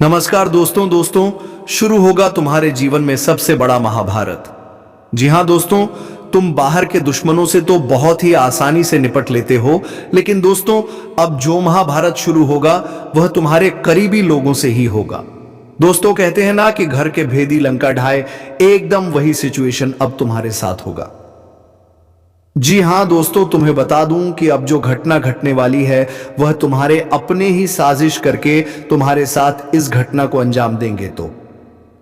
नमस्कार दोस्तों शुरू होगा तुम्हारे जीवन में सबसे बड़ा महाभारत। जी हां दोस्तों, तुम बाहर के दुश्मनों से तो बहुत ही आसानी से निपट लेते हो, लेकिन दोस्तों अब जो महाभारत शुरू होगा वह तुम्हारे करीबी लोगों से ही होगा। दोस्तों कहते हैं ना कि घर के भेदी लंका ढाए, एकदम वही सिचुएशन अब तुम्हारे साथ होगा। जी हां दोस्तों, तुम्हें बता दूं कि अब जो घटना घटने वाली है वह तुम्हारे अपने ही साजिश करके तुम्हारे साथ इस घटना को अंजाम देंगे। तो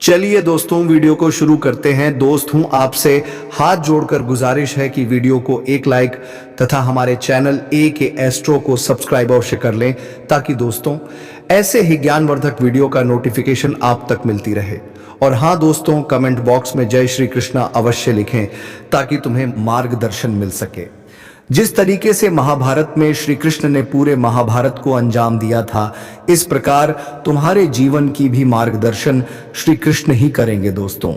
चलिए दोस्तों वीडियो को शुरू करते हैं। दोस्त हूं आपसे हाथ जोड़कर गुजारिश है कि वीडियो को एक लाइक तथा हमारे चैनल ए के एस्ट्रो को सब्सक्राइब अवश्य कर लें, ताकि दोस्तों ऐसे ही ज्ञानवर्धक वीडियो का नोटिफिकेशन आप तक मिलती रहे। और हाँ दोस्तों, कमेंट बॉक्स में जय श्री कृष्णा अवश्य लिखें, ताकि तुम्हें मार्गदर्शन मिल सके। जिस तरीके से महाभारत में श्री कृष्ण ने पूरे महाभारत को अंजाम दिया था, इस प्रकार तुम्हारे जीवन की भी मार्गदर्शन श्री कृष्ण ही करेंगे। दोस्तों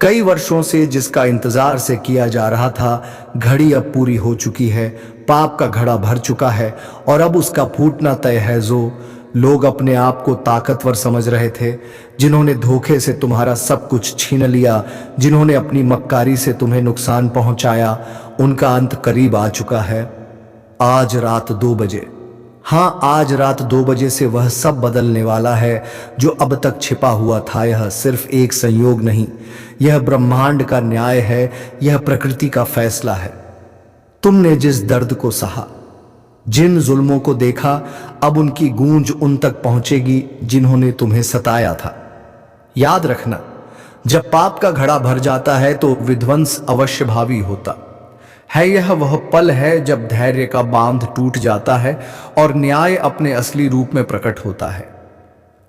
कई वर्षों से जिसका इंतजार से किया जा रहा था, घड़ी अब पूरी हो चुकी है। पाप का घड़ा भर चुका है और अब उसका फूटना तय है। जो लोग अपने आप को ताकतवर समझ रहे थे, जिन्होंने धोखे से तुम्हारा सब कुछ छीन लिया, जिन्होंने अपनी मक्कारी से तुम्हें नुकसान पहुंचाया, उनका अंत करीब आ चुका है। आज रात 2 बजे, हाँ आज रात 2 बजे से वह सब बदलने वाला है जो अब तक छिपा हुआ था। यह सिर्फ एक संयोग नहीं, यह ब्रह्मांड का न्याय है, यह प्रकृति का फैसला है। तुमने जिस दर्द को सहा, जिन जुल्मों को देखा, अब उनकी गूंज उन तक पहुंचेगी जिन्होंने तुम्हें सताया था। याद रखना, जब पाप का घड़ा भर जाता है तो विध्वंस अवश्य भावी होता है। यह वह पल है जब धैर्य का बांध टूट जाता है और न्याय अपने असली रूप में प्रकट होता है।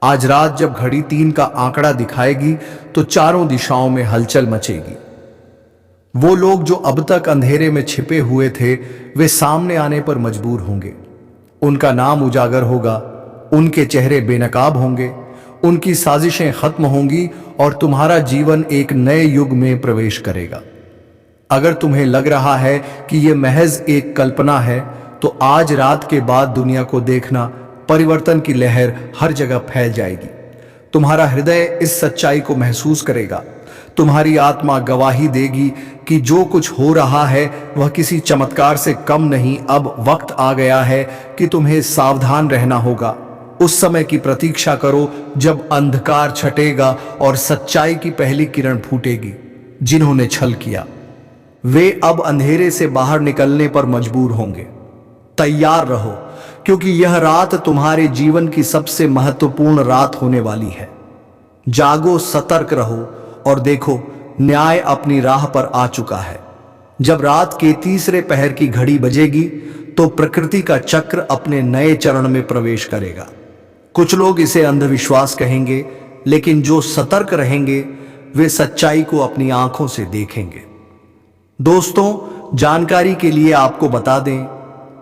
आज रात जब घड़ी 3 का आंकड़ा दिखाएगी तो चारों दिशाओं में हलचल मचेगी। वो लोग जो अब तक अंधेरे में छिपे हुए थे, वे सामने आने पर मजबूर होंगे। उनका नाम उजागर होगा, उनके चेहरे बेनकाब होंगे, उनकी साजिशें खत्म होंगी और तुम्हारा जीवन एक नए युग में प्रवेश करेगा। अगर तुम्हें लग रहा है कि यह महज एक कल्पना है, तो आज रात के बाद दुनिया को देखना, परिवर्तन की लहर हर जगह फैल जाएगी। तुम्हारा हृदय इस सच्चाई को महसूस करेगा। तुम्हारी आत्मा गवाही देगी कि जो कुछ हो रहा है वह किसी चमत्कार से कम नहीं। अब वक्त आ गया है कि तुम्हें सावधान रहना होगा। उस समय की प्रतीक्षा करो जब अंधकार छटेगा और सच्चाई की पहली किरण फूटेगी। जिन्होंने छल किया, वे अब अंधेरे से बाहर निकलने पर मजबूर होंगे। तैयार रहो, क्योंकि यह रात तुम्हारे जीवन की सबसे महत्वपूर्ण रात होने वाली है। जागो, सतर्क रहो और देखो, न्याय अपनी राह पर आ चुका है। जब रात के तीसरे पहर की घड़ी बजेगी तो प्रकृति का चक्र अपने नए चरण में प्रवेश करेगा। कुछ लोग इसे अंधविश्वास कहेंगे, लेकिन जो सतर्क रहेंगे वे सच्चाई को अपनी आंखों से देखेंगे। दोस्तों जानकारी के लिए आपको बता दें,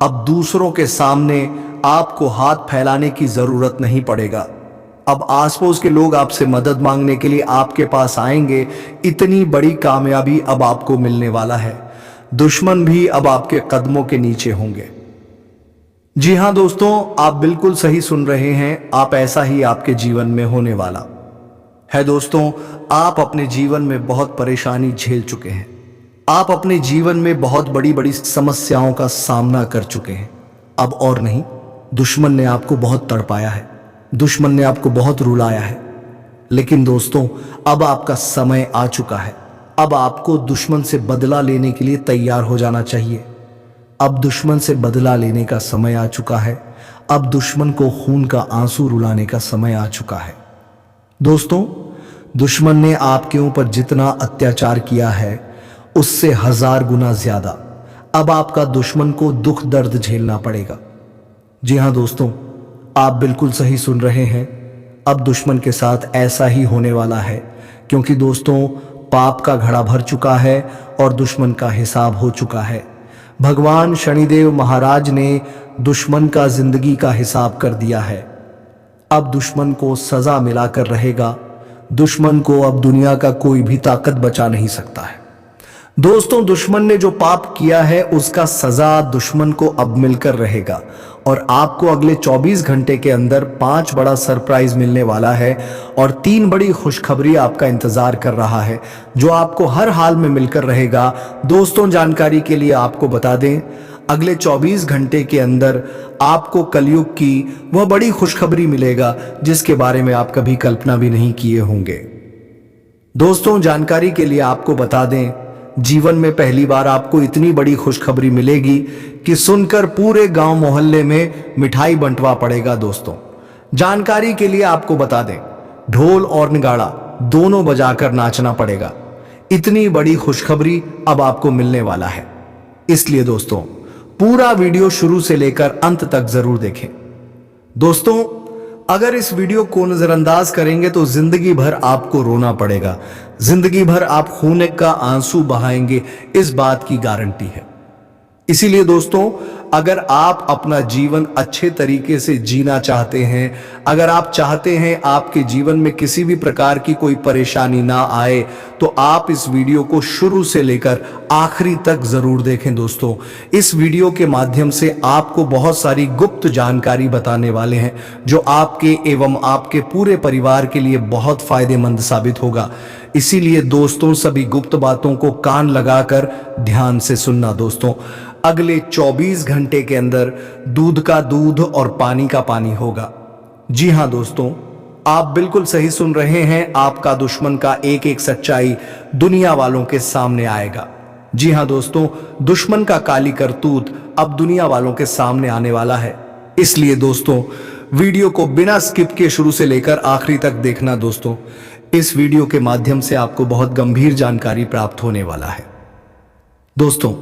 अब दूसरों के सामने आपको हाथ फैलाने की जरूरत नहीं पड़ेगा। अब आस पड़ोस के लोग आपसे मदद मांगने के लिए आपके पास आएंगे। इतनी बड़ी कामयाबी अब आपको मिलने वाला है। दुश्मन भी अब आपके कदमों के नीचे होंगे। जी हां दोस्तों, आप बिल्कुल सही सुन रहे हैं। आप ऐसा ही आपके जीवन में होने वाला है। दोस्तों आप अपने जीवन में बहुत परेशानी झेल चुके हैं। आप अपने जीवन में बहुत बड़ी बड़ी समस्याओं का सामना कर चुके हैं। अब और नहीं, दुश्मन ने आपको बहुत तड़पाया है, दुश्मन ने आपको बहुत रुलाया है। लेकिन दोस्तों अब आपका समय आ चुका है। अब आपको दुश्मन से बदला लेने के लिए तैयार हो जाना चाहिए। अब दुश्मन से बदला लेने का समय आ चुका है। अब दुश्मन को खून का आंसू रुलाने का समय आ चुका है। दोस्तों दुश्मन ने आपके ऊपर जितना अत्याचार किया है, उससे 1000 गुना ज्यादा अब आपका दुश्मन को दुख दर्द झेलना पड़ेगा। जी हां दोस्तों, आप बिल्कुल सही सुन रहे हैं। अब दुश्मन के साथ ऐसा ही होने वाला है, क्योंकि दोस्तों पाप का घड़ा भर चुका है और दुश्मन का हिसाब हो चुका है। भगवान शनिदेव महाराज ने दुश्मन का जिंदगी का हिसाब कर दिया है। अब दुश्मन को सजा मिलाकर रहेगा। दुश्मन को अब दुनिया का कोई भी ताकत बचा नहीं सकता है। दोस्तों, दुश्मन ने जो पाप किया है उसका सजा दुश्मन को अब मिलकर रहेगा और आपको अगले 24 घंटे के अंदर 5 बड़ा सरप्राइज मिलने वाला है और 3 बड़ी खुशखबरी आपका इंतजार कर रहा है जो आपको हर हाल में मिलकर रहेगा। दोस्तों, जानकारी के लिए आपको बता दें, अगले 24 घंटे के अंदर आपको कलयुग की वह बड़ी खुशखबरी मिलेगा जिसके बारे में आप कभी कल्पना भी नहीं किए होंगे। दोस्तों, जानकारी के लिए आपको बता दें, जीवन में पहली बार आपको इतनी बड़ी खुशखबरी मिलेगी कि सुनकर पूरे गांव मोहल्ले में मिठाई बंटवा पड़ेगा। दोस्तों, जानकारी के लिए आपको बता दें, ढोल और नगाड़ा दोनों बजाकर नाचना पड़ेगा। इतनी बड़ी खुशखबरी अब आपको मिलने वाला है, इसलिए दोस्तों पूरा वीडियो शुरू से लेकर अंत तक जरूर देखें। दोस्तों, अगर इस वीडियो को नजरअंदाज करेंगे तो जिंदगी भर आपको रोना पड़ेगा, जिंदगी भर आप खून का आंसू बहाएंगे, इस बात की गारंटी है। इसीलिए दोस्तों, अगर आप अपना जीवन अच्छे तरीके से जीना चाहते हैं, अगर आप चाहते हैं आपके जीवन में किसी भी प्रकार की कोई परेशानी ना आए, तो आप इस वीडियो को शुरू से लेकर आखिरी तक जरूर देखें। दोस्तों, इस वीडियो के माध्यम से आपको बहुत सारी गुप्त जानकारी बताने वाले हैं जो आपके एवं आपके पूरे परिवार के लिए बहुत फायदेमंद साबित होगा। इसीलिए दोस्तों, सभी गुप्त बातों को कान लगाकर ध्यान से सुनना। दोस्तों, अगले 24 घंटे के अंदर दूध का दूध और पानी का पानी होगा। जी हां दोस्तों, आप बिल्कुल सही सुन रहे हैं, आपका दुश्मन का एक एक सच्चाई दुनिया वालों के सामने आएगा। जी हां दोस्तों, दुश्मन का काली करतूत अब दुनिया वालों के सामने आने वाला है। इसलिए दोस्तों, वीडियो को बिना स्किप के शुरू से लेकर आखिरी तक देखना। दोस्तों, इस वीडियो के माध्यम से आपको बहुत गंभीर जानकारी प्राप्त होने वाला है। दोस्तों,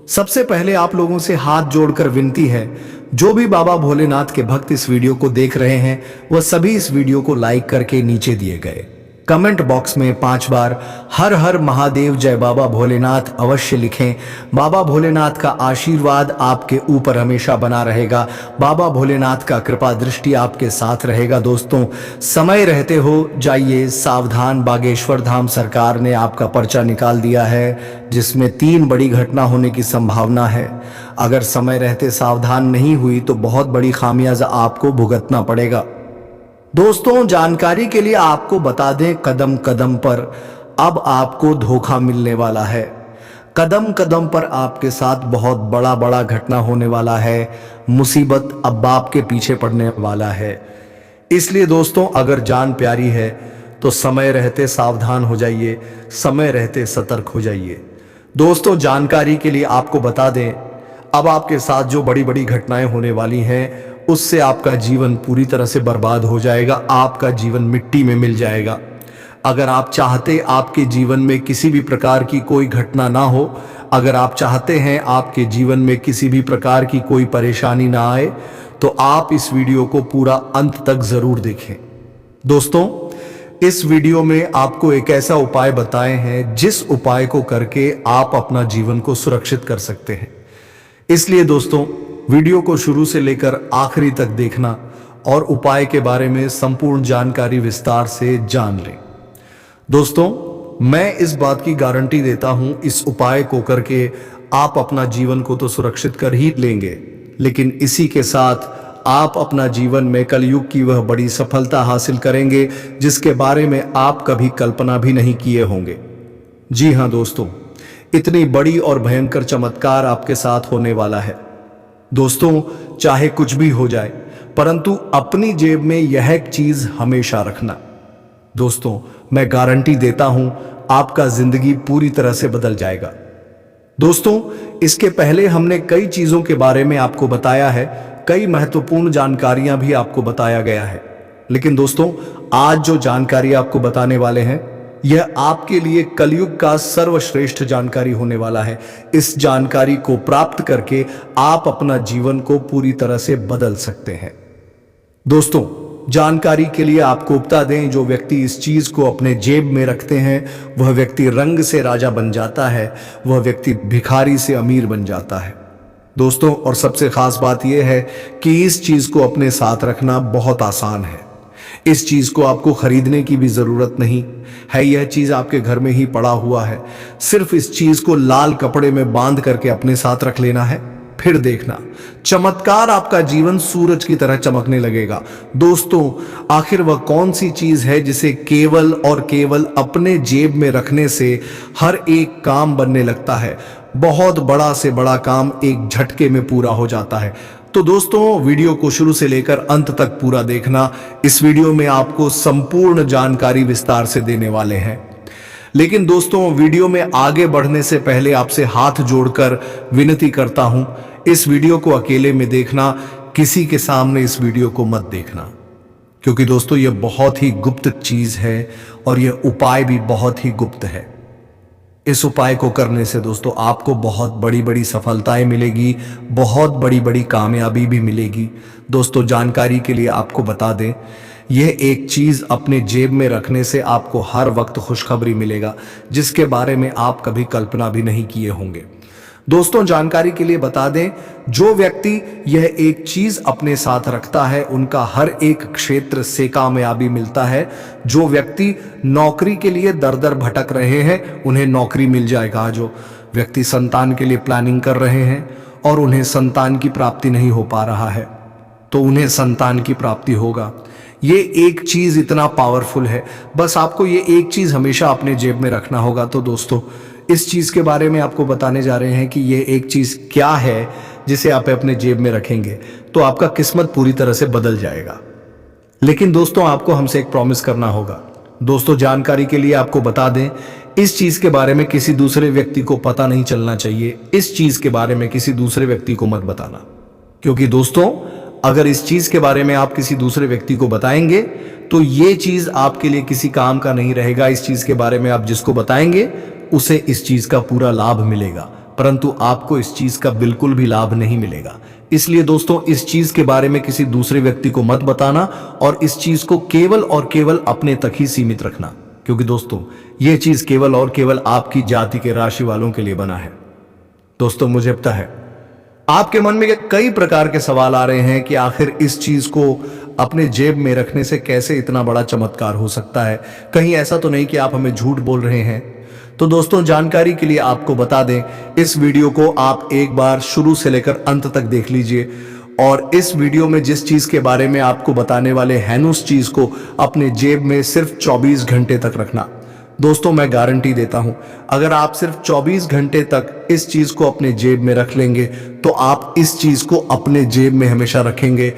सबसे पहले आप लोगों से हाथ जोड़कर विनती है, जो भी बाबा भोलेनाथ के भक्त इस वीडियो को देख रहे हैं वह सभी इस वीडियो को लाइक करके नीचे दिए गए कमेंट बॉक्स में 5 बार हर हर महादेव जय बाबा भोलेनाथ अवश्य लिखें। बाबा भोलेनाथ का आशीर्वाद आपके ऊपर हमेशा बना रहेगा, बाबा भोलेनाथ का कृपा दृष्टि आपके साथ रहेगा। दोस्तों, समय रहते हो जाइए सावधान, बागेश्वर धाम सरकार ने आपका पर्चा निकाल दिया है जिसमें 3 बड़ी घटना होने की संभावना है। अगर समय रहते सावधान नहीं हुई तो बहुत बड़ी खामियाजा आपको भुगतना पड़ेगा। दोस्तों, जानकारी के लिए आपको बता दें, कदम कदम पर अब आपको धोखा मिलने वाला है। कदम कदम पर आपके साथ बहुत बड़ा बड़ा घटना होने वाला है, मुसीबत अब आपके पीछे पड़ने वाला है। इसलिए दोस्तों, अगर जान प्यारी है तो समय रहते सावधान हो जाइए, समय रहते सतर्क हो जाइए। दोस्तों, जानकारी के लिए आपको बता दें, अब आपके साथ जो बड़ी बड़ी घटनाएं होने वाली हैं उससे आपका जीवन पूरी तरह से बर्बाद हो जाएगा, आपका जीवन मिट्टी में मिल जाएगा। अगर आप चाहते आपके जीवन में किसी भी प्रकार की कोई घटना ना हो, अगर आप चाहते हैं आपके जीवन में किसी भी प्रकार की कोई परेशानी ना आए, तो आप इस वीडियो को पूरा अंत तक जरूर देखें। दोस्तों, इस वीडियो में आपको एक ऐसा उपाय बताए हैं जिस उपाय को करके आप अपना जीवन को सुरक्षित कर सकते हैं। इसलिए दोस्तों, वीडियो को शुरू से लेकर आखिरी तक देखना और उपाय के बारे में संपूर्ण जानकारी विस्तार से जान लें। दोस्तों, मैं इस बात की गारंटी देता हूं, इस उपाय को करके आप अपना जीवन को तो सुरक्षित कर ही लेंगे, लेकिन इसी के साथ आप अपना जीवन में कलयुग की वह बड़ी सफलता हासिल करेंगे जिसके बारे में आप कभी कल्पना भी नहीं किए होंगे। जी हां दोस्तों, इतनी बड़ी और भयंकर चमत्कार आपके साथ होने वाला है। दोस्तों, चाहे कुछ भी हो जाए, परंतु अपनी जेब में यह एक चीज हमेशा रखना। दोस्तों, मैं गारंटी देता हूं आपका जिंदगी पूरी तरह से बदल जाएगा। दोस्तों, इसके पहले हमने कई चीजों के बारे में आपको बताया है, कई महत्वपूर्ण जानकारियां भी आपको बताया गया है, लेकिन दोस्तों आज जो जानकारी आपको बताने वाले हैं यह आपके लिए कलयुग का सर्वश्रेष्ठ जानकारी होने वाला है। इस जानकारी को प्राप्त करके आप अपना जीवन को पूरी तरह से बदल सकते हैं। दोस्तों, जानकारी के लिए आपको बता दें, जो व्यक्ति इस चीज को अपने जेब में रखते हैं वह व्यक्ति रंग से राजा बन जाता है, वह व्यक्ति भिखारी से अमीर बन जाता है। दोस्तों, और सबसे खास बात यह है कि इस चीज को अपने साथ रखना बहुत आसान है। इस चीज को आपको खरीदने की भी जरूरत नहीं है, यह चीज आपके घर में ही पड़ा हुआ है। सिर्फ इस चीज को लाल कपड़े में बांध करके अपने साथ रख लेना है, फिर देखना चमत्कार आपका जीवन सूरज की तरह चमकने लगेगा। दोस्तों, आखिर वह कौन सी चीज है जिसे केवल और केवल अपने जेब में रखने से हर एक काम बनने लगता है, बहुत बड़ा से बड़ा काम एक झटके में पूरा हो जाता है। तो दोस्तों, वीडियो को शुरू से लेकर अंत तक पूरा देखना। इस वीडियो में आपको संपूर्ण जानकारी विस्तार से देने वाले हैं। लेकिन दोस्तों, वीडियो में आगे बढ़ने से पहले आपसे हाथ जोड़कर विनती करता हूं, इस वीडियो को अकेले में देखना, किसी के सामने इस वीडियो को मत देखना, क्योंकि दोस्तों यह बहुत ही गुप्त चीज है और यह उपाय भी बहुत ही गुप्त है। इस उपाय को करने से दोस्तों आपको बहुत बड़ी बड़ी सफलताएं मिलेगी, बहुत बड़ी बड़ी कामयाबी भी मिलेगी। दोस्तों, जानकारी के लिए आपको बता दें, यह एक चीज अपने जेब में रखने से आपको हर वक्त खुशखबरी मिलेगा, जिसके बारे में आप कभी कल्पना भी नहीं किए होंगे। दोस्तों, जानकारी के लिए बता दें, जो व्यक्ति यह एक चीज अपने साथ रखता है उनका हर एक क्षेत्र से कामयाबी मिलता है। जो व्यक्ति नौकरी के लिए दर दर भटक रहे हैं उन्हें नौकरी मिल जाएगा। जो व्यक्ति संतान के लिए प्लानिंग कर रहे हैं और उन्हें संतान की प्राप्ति नहीं हो पा रहा है, तो उन्हें संतान की प्राप्ति होगा। ये एक चीज इतना पावरफुल है, बस आपको ये एक चीज हमेशा अपने जेब में रखना होगा। तो दोस्तों, इस चीज के बारे में आपको बताने जा रहे हैं कि ये एक चीज क्या है जिसे आप अपने जेब में रखेंगे तो आपका किस्मत पूरी तरह से बदल जाएगा। लेकिन दोस्तों, आपको हमसे एक प्रॉमिस करना होगा। दोस्तों, जानकारी के लिए आपको बता दें, इस चीज के बारे में किसी दूसरे व्यक्ति को पता नहीं चलना चाहिए। इस चीज के बारे में किसी दूसरे व्यक्ति को मत बताना, क्योंकि दोस्तों अगर इस चीज के बारे में आप किसी दूसरे व्यक्ति को बताएंगे तो ये चीज आपके लिए किसी काम का नहीं रहेगा। इस चीज के बारे में आप जिसको बताएंगे उसे इस चीज का पूरा लाभ मिलेगा, परंतु आपको इस चीज का बिल्कुल भी लाभ नहीं मिलेगा। इसलिए दोस्तों, इस चीज के बारे में किसी दूसरे व्यक्ति को मत बताना और इस चीज को केवल और केवल अपने तक ही सीमित रखना, क्योंकि दोस्तों यह चीज केवल और केवल आपकी जाति के राशि वालों के लिए बना है। दोस्तों, मुझे पता है आपके मन में कई प्रकार के सवाल आ रहे हैं कि आखिर इस चीज को अपने जेब में रखने से कैसे इतना बड़ा चमत्कार हो सकता है, कहीं ऐसा तो नहीं कि आप हमें झूठ बोल रहे हैं। तो दोस्तों, जानकारी के लिए आपको बता दें, इस वीडियो को आप एक बार शुरू से लेकर अंत तक देख लीजिए और इस वीडियो में जिस चीज के बारे में आपको बताने वाले हैं उस चीज को अपने जेब में सिर्फ 24 घंटे तक रखना। दोस्तों, मैं गारंटी देता हूं, अगर आप सिर्फ 24 घंटे तक इस चीज को अपने जेब में रख लेंगे तो आप इस चीज को अपने जेब में हमेशा रखेंगे।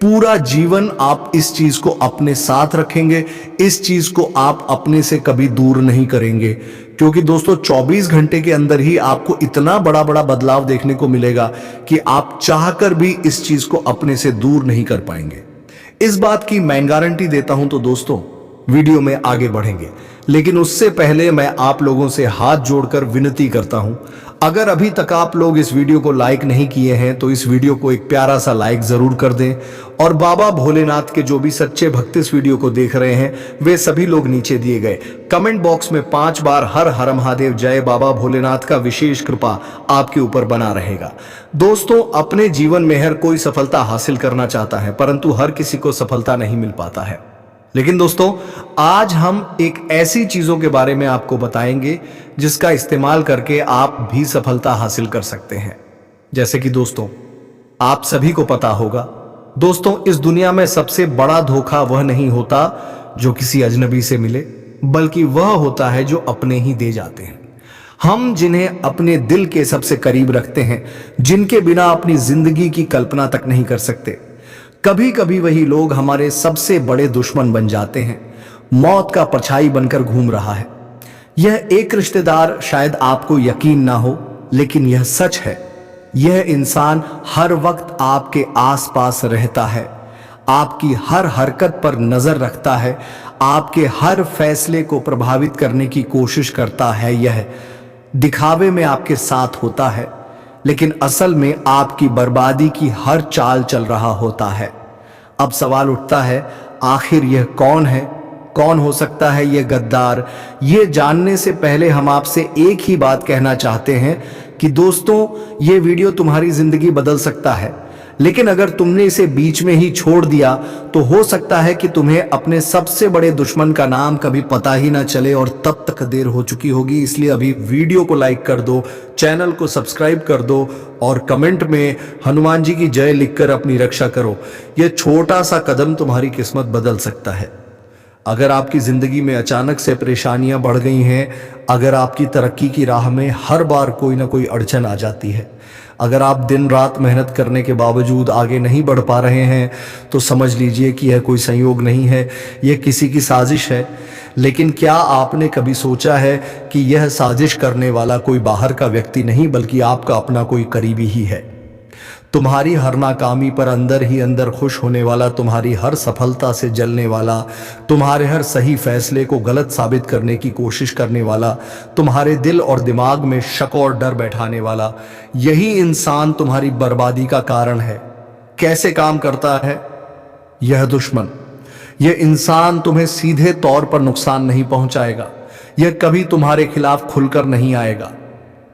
पूरा जीवन आप इस चीज को अपने साथ रखेंगे, इस चीज को आप अपने से कभी दूर नहीं करेंगे, क्योंकि दोस्तों 24 घंटे के अंदर ही आपको इतना बड़ा बड़ा बदलाव देखने को मिलेगा कि आप चाहकर भी इस चीज को अपने से दूर नहीं कर पाएंगे। इस बात की मैं गारंटी देता हूं। तो दोस्तों, वीडियो में आगे बढ़ेंगे, लेकिन उससे पहले मैं आप लोगों से हाथ जोड़कर विनती करता हूं, अगर अभी तक आप लोग इस वीडियो को लाइक नहीं किए हैं तो इस वीडियो को एक प्यारा सा लाइक जरूर कर दें और बाबा भोलेनाथ के जो भी सच्चे भक्त इस वीडियो को देख रहे हैं वे सभी लोग नीचे दिए गए कमेंट बॉक्स में 5 बार हर हर महादेव जय बाबा भोलेनाथ का विशेष कृपा आपके ऊपर बना रहेगा। दोस्तों, अपने जीवन में हर कोई सफलता हासिल करना चाहता है, परंतु हर किसी को सफलता नहीं मिल पाता है। लेकिन दोस्तों, आज हम एक ऐसी चीजों के बारे में आपको बताएंगे जिसका इस्तेमाल करके आप भी सफलता हासिल कर सकते हैं। जैसे कि दोस्तों, आप सभी को पता होगा, दोस्तों इस दुनिया में सबसे बड़ा धोखा वह नहीं होता जो किसी अजनबी से मिले, बल्कि वह होता है जो अपने ही दे जाते हैं। हम जिन्हें अपने दिल के सबसे करीब रखते हैं, जिनके बिना अपनी जिंदगी की कल्पना तक नहीं कर सकते, कभी कभी वही लोग हमारे सबसे बड़े दुश्मन बन जाते हैं, मौत का परछाई बनकर घूम रहा है। यह एक रिश्तेदार शायद आपको यकीन ना हो, लेकिन यह सच है। यह इंसान हर वक्त आपके आसपास रहता है, आपकी हर हरकत पर नजर रखता है, आपके हर फैसले को प्रभावित करने की कोशिश करता है। यह दिखावे में आपके साथ होता है, लेकिन असल में आपकी बर्बादी की हर चाल चल रहा होता है। अब सवाल उठता है, आखिर यह कौन है, कौन हो सकता है यह गद्दार? ये जानने से पहले हम आपसे एक ही बात कहना चाहते हैं कि दोस्तों, ये वीडियो तुम्हारी जिंदगी बदल सकता है, लेकिन अगर तुमने इसे बीच में ही छोड़ दिया तो हो सकता है कि तुम्हें अपने सबसे बड़े दुश्मन का नाम कभी पता ही ना चले और तब तक देर हो चुकी होगी। इसलिए अभी वीडियो को लाइक कर दो, चैनल को सब्सक्राइब कर दो और कमेंट में हनुमान जी की जय लिखकर अपनी रक्षा करो। यह छोटा सा कदम तुम्हारी किस्मत बदल सकता है। अगर आपकी जिंदगी में अचानक से परेशानियां बढ़ गई हैं, अगर आपकी तरक्की की राह में हर बार कोई ना कोई अड़चन आ जाती है, अगर आप दिन रात मेहनत करने के बावजूद आगे नहीं बढ़ पा रहे हैं, तो समझ लीजिए कि यह कोई संयोग नहीं है, यह किसी की साजिश है। लेकिन क्या आपने कभी सोचा है कि यह साजिश करने वाला कोई बाहर का व्यक्ति नहीं बल्कि आपका अपना कोई करीबी ही है। तुम्हारी हर नाकामी पर अंदर ही अंदर खुश होने वाला, तुम्हारी हर सफलता से जलने वाला, तुम्हारे हर सही फैसले को गलत साबित करने की कोशिश करने वाला, तुम्हारे दिल और दिमाग में शक और डर बैठाने वाला, यही इंसान तुम्हारी बर्बादी का कारण है। कैसे काम करता है यह दुश्मन? यह इंसान तुम्हें सीधे तौर पर नुकसान नहीं पहुंचाएगा, यह कभी तुम्हारे खिलाफ खुलकर नहीं आएगा,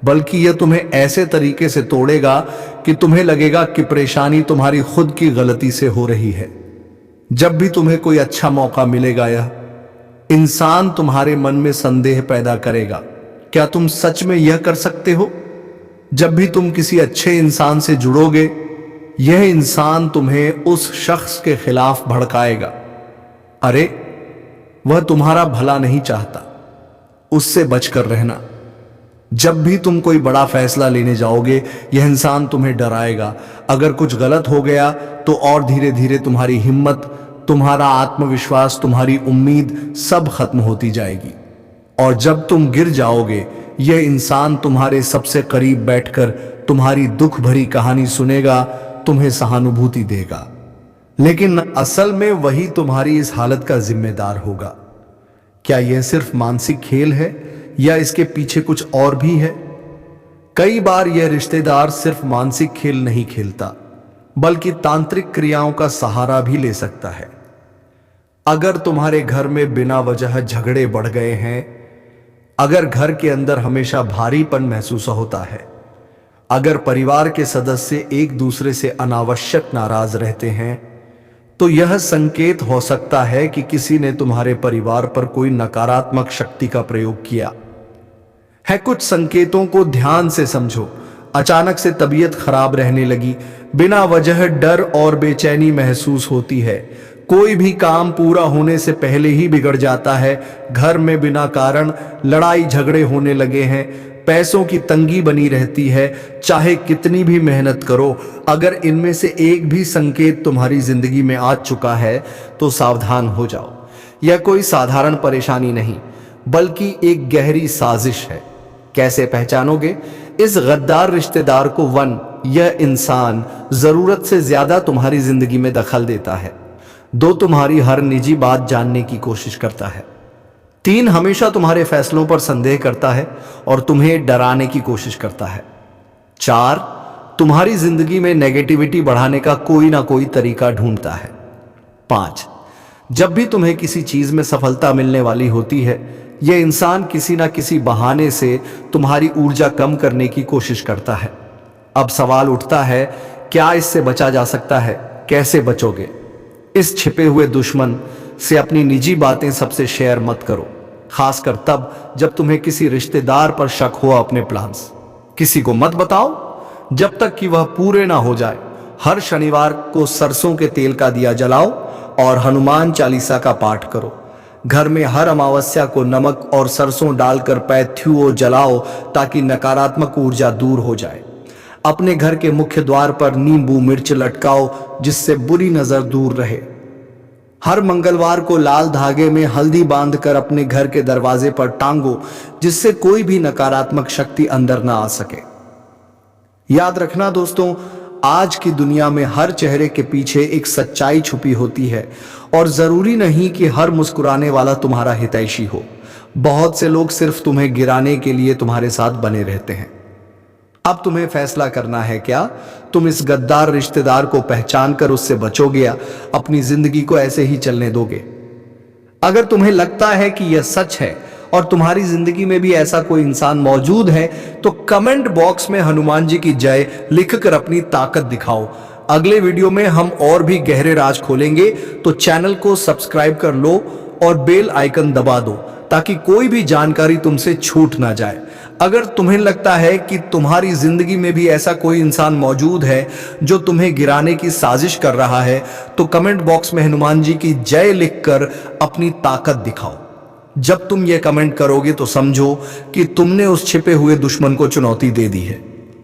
बल्कि यह तुम्हें ऐसे तरीके से तोड़ेगा कि तुम्हें लगेगा कि परेशानी तुम्हारी खुद की गलती से हो रही है। जब भी तुम्हें कोई अच्छा मौका मिलेगा, यह इंसान तुम्हारे मन में संदेह पैदा करेगा, क्या तुम सच में यह कर सकते हो? जब भी तुम किसी अच्छे इंसान से जुड़ोगे, यह इंसान तुम्हें उस शख्स के खिलाफ भड़काएगा। अरे, वह तुम्हारा भला नहीं चाहता, उससे बचकर रहना। जब भी तुम कोई बड़ा फैसला लेने जाओगे, यह इंसान तुम्हें डराएगा। अगर कुछ गलत हो गया तो और धीरे धीरे तुम्हारी हिम्मत, तुम्हारा आत्मविश्वास, तुम्हारी उम्मीद सब खत्म होती जाएगी। और जब तुम गिर जाओगे, यह इंसान तुम्हारे सबसे करीब बैठकर तुम्हारी दुख भरी कहानी सुनेगा, तुम्हें सहानुभूति देगा। लेकिन असल में वही तुम्हारी इस हालत का जिम्मेदार होगा। क्या यह सिर्फ मानसिक खेल है या इसके पीछे कुछ और भी है? कई बार यह रिश्तेदार सिर्फ मानसिक खेल नहीं खेलता, बल्कि तांत्रिक क्रियाओं का सहारा भी ले सकता है। अगर तुम्हारे घर में बिना वजह झगड़े बढ़ गए हैं, अगर घर के अंदर हमेशा भारीपन महसूस होता है, अगर परिवार के सदस्य एक दूसरे से अनावश्यक नाराज रहते हैं, तो यह संकेत हो सकता है कि किसी ने तुम्हारे परिवार पर कोई नकारात्मक शक्ति का प्रयोग किया है। कुछ संकेतों को ध्यान से समझो। अचानक से तबीयत खराब रहने लगी, बिना वजह डर और बेचैनी महसूस होती है, कोई भी काम पूरा होने से पहले ही बिगड़ जाता है, घर में बिना कारण लड़ाई झगड़े होने लगे हैं, पैसों की तंगी बनी रहती है, चाहे कितनी भी मेहनत करो। अगर इनमें से एक भी संकेत तुम्हारी जिंदगी में आ चुका है तो सावधान हो जाओ। यह कोई साधारण परेशानी नहीं, बल्कि एक गहरी साजिश है। कैसे पहचानोगे इस गद्दार रिश्तेदार को? 1, यह इंसान जरूरत से ज्यादा तुम्हारी जिंदगी में दखल देता है। 2, तुम्हारी हर निजी बात जानने की कोशिश करता है। 3, हमेशा तुम्हारे फैसलों पर संदेह करता है और तुम्हें डराने की कोशिश करता है। 4, तुम्हारी जिंदगी में नेगेटिविटी बढ़ाने का कोई ना कोई तरीका ढूंढता है। 5, जब भी तुम्हें किसी चीज में सफलता मिलने वाली होती है, यह इंसान किसी ना किसी बहाने से तुम्हारी ऊर्जा कम करने की कोशिश करता है। अब सवाल उठता है, क्या इससे बचा जा सकता है? कैसे बचोगे? इस छिपे हुए दुश्मन से अपनी निजी बातें सबसे शेयर मत करो, खासकर तब जब तुम्हें किसी रिश्तेदार पर शक हो। अपने प्लान्स किसी को मत बताओ जब तक कि वह पूरे ना हो जाए। हर शनिवार को सरसों के तेल का दिया जलाओ और हनुमान चालीसा का पाठ करो। घर में हर अमावस्या को नमक और सरसों डालकर पैथ्युओ जलाओ ताकि नकारात्मक ऊर्जा दूर हो जाए। अपने घर के मुख्य द्वार पर नींबू मिर्च लटकाओ जिससे बुरी नजर दूर रहे। हर मंगलवार को लाल धागे में हल्दी बांधकर अपने घर के दरवाजे पर टांगो जिससे कोई भी नकारात्मक शक्ति अंदर ना आ सके। याद रखना दोस्तों, आज की दुनिया में हर चेहरे के पीछे एक सच्चाई छुपी होती है और जरूरी नहीं कि हर मुस्कुराने वाला तुम्हारा हितैषी हो। बहुत से लोग सिर्फ तुम्हें गिराने के लिए तुम्हारे साथ बने रहते हैं। अब तुम्हें फैसला करना है, क्या तुम इस गद्दार रिश्तेदार को पहचान कर उससे बचोगे या अपनी जिंदगी को ऐसे ही चलने दोगे? अगर तुम्हें लगता है कि यह सच है और तुम्हारी जिंदगी में भी ऐसा कोई इंसान मौजूद है तो कमेंट बॉक्स में हनुमान जी की जय लिखकर अपनी ताकत दिखाओ। अगले वीडियो में हम और भी गहरे राज खोलेंगे, तो चैनल को सब्सक्राइब कर लो और बेल आइकन दबा दो ताकि कोई भी जानकारी तुमसे छूट ना जाए। अगर तुम्हें लगता है कि तुम्हारी जिंदगी में भी ऐसा कोई इंसान मौजूद है जो तुम्हें गिराने की साजिश कर रहा है, तो कमेंट बॉक्स में हनुमान जी की जय लिखकर अपनी ताकत दिखाओ। जब तुम ये कमेंट करोगे तो समझो कि तुमने उस छिपे हुए दुश्मन को चुनौती दे दी है।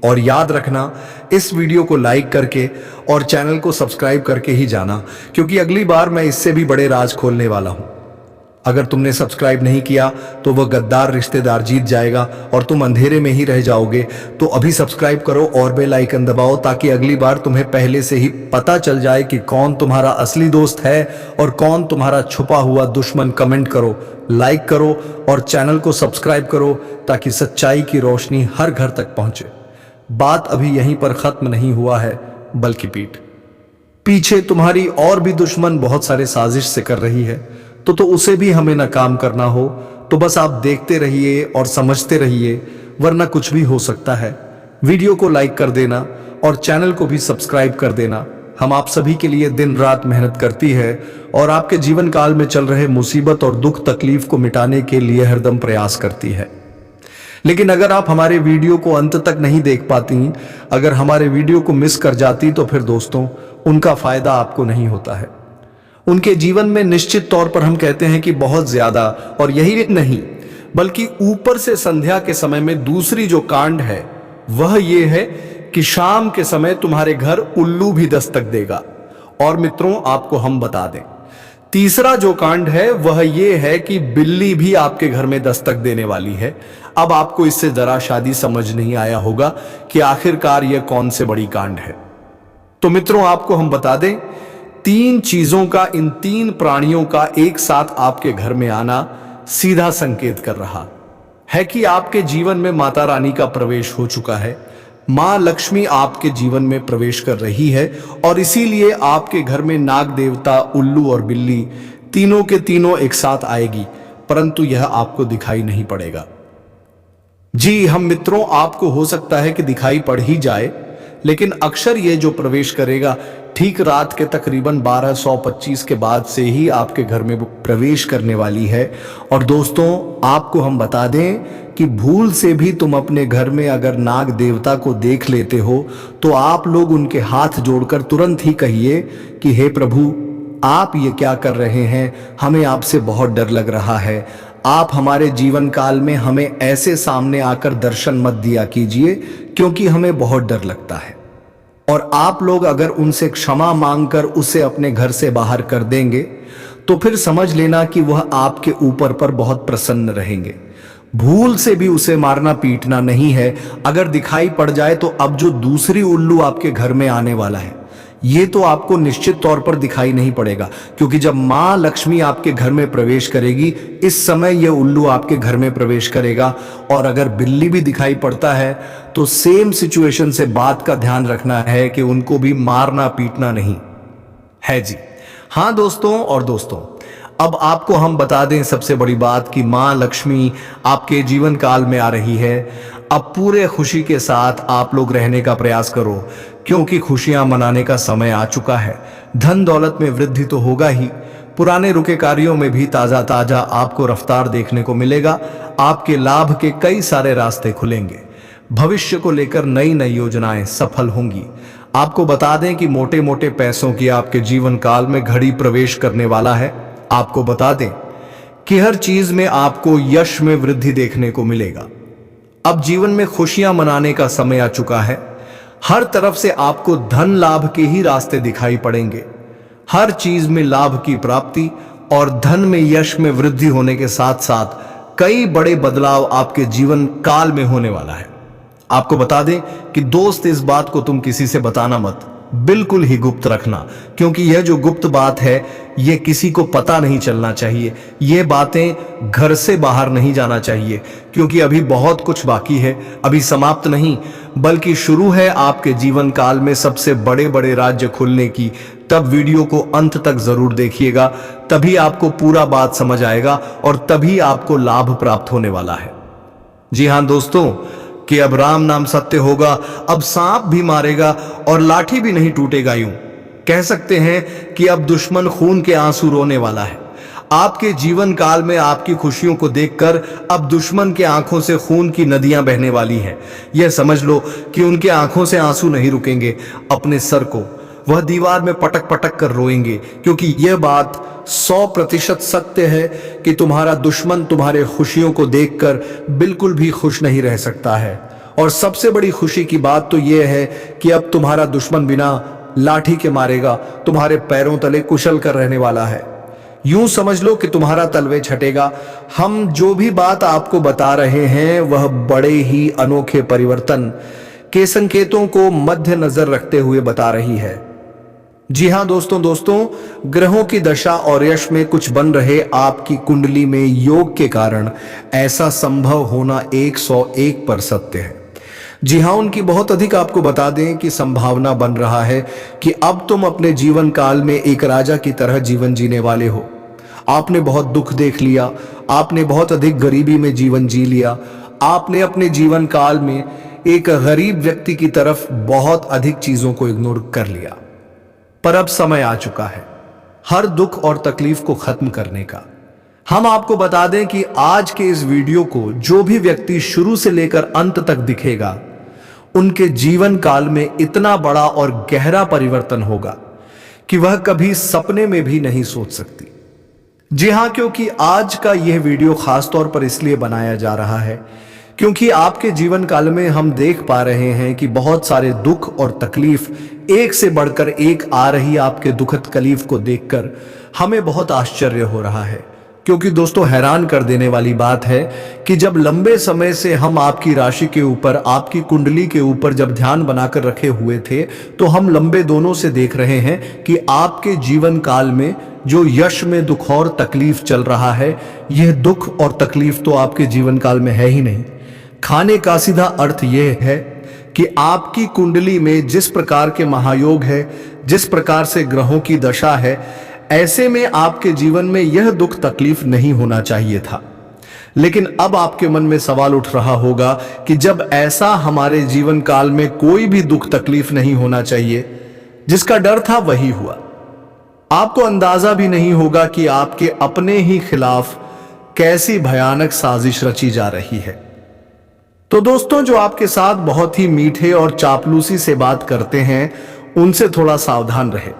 और याद रखना, इस वीडियो को लाइक करके और चैनल को सब्सक्राइब करके ही जाना, क्योंकि अगली बार मैं इससे भी बड़े राज खोलने वाला हूं। अगर तुमने सब्सक्राइब नहीं किया तो वह गद्दार रिश्तेदार जीत जाएगा और तुम अंधेरे में ही रह जाओगे। तो अभी सब्सक्राइब करो और बेल आइकन दबाओ ताकि अगली बार तुम्हें पहले से ही पता चल जाए कि कौन तुम्हारा असली दोस्त है और कौन तुम्हारा छुपा हुआ दुश्मन। कमेंट करो, लाइक करो और चैनल को सब्सक्राइब करो ताकि सच्चाई की रोशनी हर घर तक पहुंचे। बात अभी यहीं पर खत्म नहीं हुआ है, बल्कि पीछे तुम्हारी और भी दुश्मन बहुत सारे साजिश से कर रही है। तो उसे भी हमें नाकाम करना हो तो बस आप देखते रहिए और समझते रहिए, वरना कुछ भी हो सकता है। वीडियो को लाइक कर देना और चैनल को भी सब्सक्राइब कर देना। हम आप सभी के लिए दिन रात मेहनत करती है और आपके जीवन काल में चल रहे मुसीबत और दुख तकलीफ को मिटाने के लिए हरदम प्रयास करती है। लेकिन अगर आप हमारे वीडियो को अंत तक नहीं देख पाती, अगर हमारे वीडियो को मिस कर जाती, तो फिर दोस्तों उनका फायदा आपको नहीं होता है। उनके जीवन में निश्चित तौर पर हम कहते हैं कि बहुत ज्यादा, और यही नहीं बल्कि ऊपर से संध्या के समय में दूसरी जो कांड है वह ये है कि शाम के समय तुम्हारे घर उल्लू भी दस्तक देगा। और मित्रों, आपको हम बता दें, तीसरा जो कांड है वह ये है कि बिल्ली भी आपके घर में दस्तक देने वाली है। अब आपको इससे जरा शादी समझ नहीं आया होगा कि आखिरकार यह कौन से बड़ी कांड है। तो मित्रों, आपको हम बता दें, तीन चीजों का, इन तीन प्राणियों का एक साथ आपके घर में आना सीधा संकेत कर रहा है कि आपके जीवन में माता रानी का प्रवेश हो चुका है। मां लक्ष्मी आपके जीवन में प्रवेश कर रही है और इसीलिए आपके घर में नाग देवता, उल्लू और बिल्ली तीनों के तीनों एक साथ आएगी, परंतु यह आपको दिखाई नहीं पड़ेगा। जी हम मित्रों, आपको हो सकता है कि दिखाई पड़ ही जाए, लेकिन अक्सर ये जो प्रवेश करेगा ठीक रात के तकरीबन 12:25 के बाद से ही आपके घर में प्रवेश करने वाली है। और दोस्तों, आपको हम बता दें कि भूल से भी तुम अपने घर में अगर नाग देवता को देख लेते हो तो आप लोग उनके हाथ जोड़कर तुरंत ही कहिए कि हे प्रभु, आप ये क्या कर रहे हैं, हमें आपसे बहुत डर लग रहा है। आप हमारे जीवन काल में हमें ऐसे सामने आकर दर्शन मत दिया कीजिए, क्योंकि हमें बहुत डर लगता है। और आप लोग अगर उनसे क्षमा मांगकर उसे अपने घर से बाहर कर देंगे तो फिर समझ लेना कि वह आपके ऊपर पर बहुत प्रसन्न रहेंगे। भूल से भी उसे मारना पीटना नहीं है। अगर दिखाई पड़ जाए तो अब जो दूसरी उल्लू आपके घर में आने वाला है, ये तो आपको निश्चित तौर पर दिखाई नहीं पड़ेगा, क्योंकि जब मां लक्ष्मी आपके घर में प्रवेश करेगी, इस समय यह उल्लू आपके घर में प्रवेश करेगा। और अगर बिल्ली भी दिखाई पड़ता है तो सेम सिचुएशन से बात का ध्यान रखना है कि उनको भी मारना पीटना नहीं है। जी हाँ दोस्तों, और दोस्तों अब आपको हम बता दें सबसे बड़ी बात कि मां लक्ष्मी आपके जीवन काल में आ रही है। अब पूरे खुशी के साथ आप लोग रहने का प्रयास करो, क्योंकि खुशियां मनाने का समय आ चुका है। धन दौलत में वृद्धि तो होगा ही, पुराने रुके कार्यों में भी ताजा ताजा आपको रफ्तार देखने को मिलेगा। आपके लाभ के कई सारे रास्ते खुलेंगे। भविष्य को लेकर नई नई योजनाएं सफल होंगी। आपको बता दें कि मोटे मोटे पैसों की आपके जीवन काल में घड़ी प्रवेश करने वाला है। आपको बता दें कि हर चीज में आपको यश में वृद्धि देखने को मिलेगा। अब जीवन में खुशियां मनाने का समय आ चुका है। हर तरफ से आपको धन लाभ के ही रास्ते दिखाई पड़ेंगे। हर चीज में लाभ की प्राप्ति और धन में यश में वृद्धि होने के साथ साथ कई बड़े बदलाव आपके जीवन काल में होने वाला है। आपको बता दें कि दोस्त, इस बात को तुम किसी से बताना मत, बिल्कुल ही गुप्त रखना, क्योंकि यह जो गुप्त बात है यह किसी को पता नहीं चलना चाहिए। ये बातें घर से बाहर नहीं जाना चाहिए, क्योंकि अभी बहुत कुछ बाकी है। अभी समाप्त नहीं बल्कि शुरू है आपके जीवन काल में सबसे बड़े बड़े राज्य खुलने की। तब वीडियो को अंत तक जरूर देखिएगा, तभी आपको पूरा बात समझ आएगा और तभी आपको लाभ प्राप्त होने वाला है। जी हां दोस्तों, कि अब राम नाम सत्य होगा, अब सांप भी मारेगा और लाठी भी नहीं टूटेगा। यूं कह सकते हैं कि अब दुश्मन खून के आंसू रोने वाला है। आपके जीवन काल में आपकी खुशियों को देखकर अब दुश्मन के आंखों से खून की नदियां बहने वाली हैं। यह समझ लो कि उनके आंखों से आंसू नहीं रुकेंगे। अपने सर को वह दीवार में पटक पटक कर रोएंगे, क्योंकि यह बात 100% सत्य है कि तुम्हारा दुश्मन तुम्हारे खुशियों को देखकर बिल्कुल भी खुश नहीं रह सकता है। और सबसे बड़ी खुशी की बात तो यह है कि अब तुम्हारा दुश्मन बिना लाठी के मारेगा तुम्हारे पैरों तले कुशल कर रहने वाला है। यूं समझ लो कि तुम्हारा तलवे छटेगा। हम जो भी बात आपको बता रहे हैं वह बड़े ही अनोखे परिवर्तन के संकेतों को मद्देनजर रखते हुए बता रही है। जी हां दोस्तों, ग्रहों की दशा और यश में कुछ बन रहे आपकी कुंडली में योग के कारण ऐसा संभव होना 101% सत्य है। जी हां, उनकी बहुत अधिक आपको बता दें कि संभावना बन रहा है कि अब तुम अपने जीवन काल में एक राजा की तरह जीवन जीने वाले हो। आपने बहुत दुख देख लिया, आपने बहुत अधिक गरीबी में जीवन जी लिया, आपने अपने जीवन काल में एक गरीब व्यक्ति की तरफ बहुत अधिक चीजों को इग्नोर कर लिया। पर अब समय आ चुका है हर दुख और तकलीफ को खत्म करने का। हम आपको बता दें कि आज के इस वीडियो को जो भी व्यक्ति शुरू से लेकर अंत तक दिखेगा, उनके जीवन काल में इतना बड़ा और गहरा परिवर्तन होगा कि वह कभी सपने में भी नहीं सोच सकती। जी हां, क्योंकि आज का यह वीडियो खास तौर पर इसलिए बनाया जा रहा है क्योंकि आपके जीवन काल में हम देख पा रहे हैं कि बहुत सारे दुख और तकलीफ एक से बढ़कर एक आ रही। आपके दुखद कलीफ को देखकर हमें बहुत आश्चर्य हो रहा है, क्योंकि दोस्तों हैरान कर देने वाली बात है कि जब लंबे समय से हम आपकी राशि के ऊपर, आपकी कुंडली के ऊपर जब ध्यान बनाकर रखे हुए थे, तो हम लंबे दोनों से देख रहे हैं कि आपके जीवन काल में जो यश में दुख और तकलीफ चल रहा है, यह दुख और तकलीफ तो आपके जीवन काल में है ही नहीं। खाने का सीधा अर्थ यह है कि आपकी कुंडली में जिस प्रकार के महायोग है, जिस प्रकार से ग्रहों की दशा है, ऐसे में आपके जीवन में यह दुख तकलीफ नहीं होना चाहिए था। लेकिन अब आपके मन में सवाल उठ रहा होगा कि जब ऐसा हमारे जीवन काल में कोई भी दुख तकलीफ नहीं होना चाहिए, जिसका डर था वही हुआ। आपको अंदाजा भी नहीं होगा कि आपके अपने ही खिलाफ कैसी भयानक साजिश रची जा रही है। तो दोस्तों, जो आपके साथ बहुत ही मीठे और चापलूसी से बात करते हैं, उनसे थोड़ा सावधान रहे,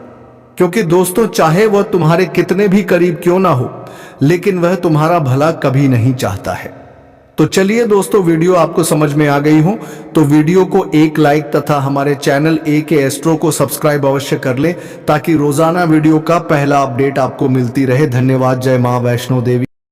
क्योंकि दोस्तों चाहे वह तुम्हारे कितने भी करीब क्यों ना हो, लेकिन वह तुम्हारा भला कभी नहीं चाहता है। तो चलिए दोस्तों, वीडियो आपको समझ में आ गई हो तो वीडियो को एक लाइक तथा हमारे चैनल AK एस्ट्रो को सब्सक्राइब अवश्य कर ले, ताकि रोजाना वीडियो का पहला अपडेट आपको मिलती रहे। धन्यवाद। जय मां वैष्णो देवी।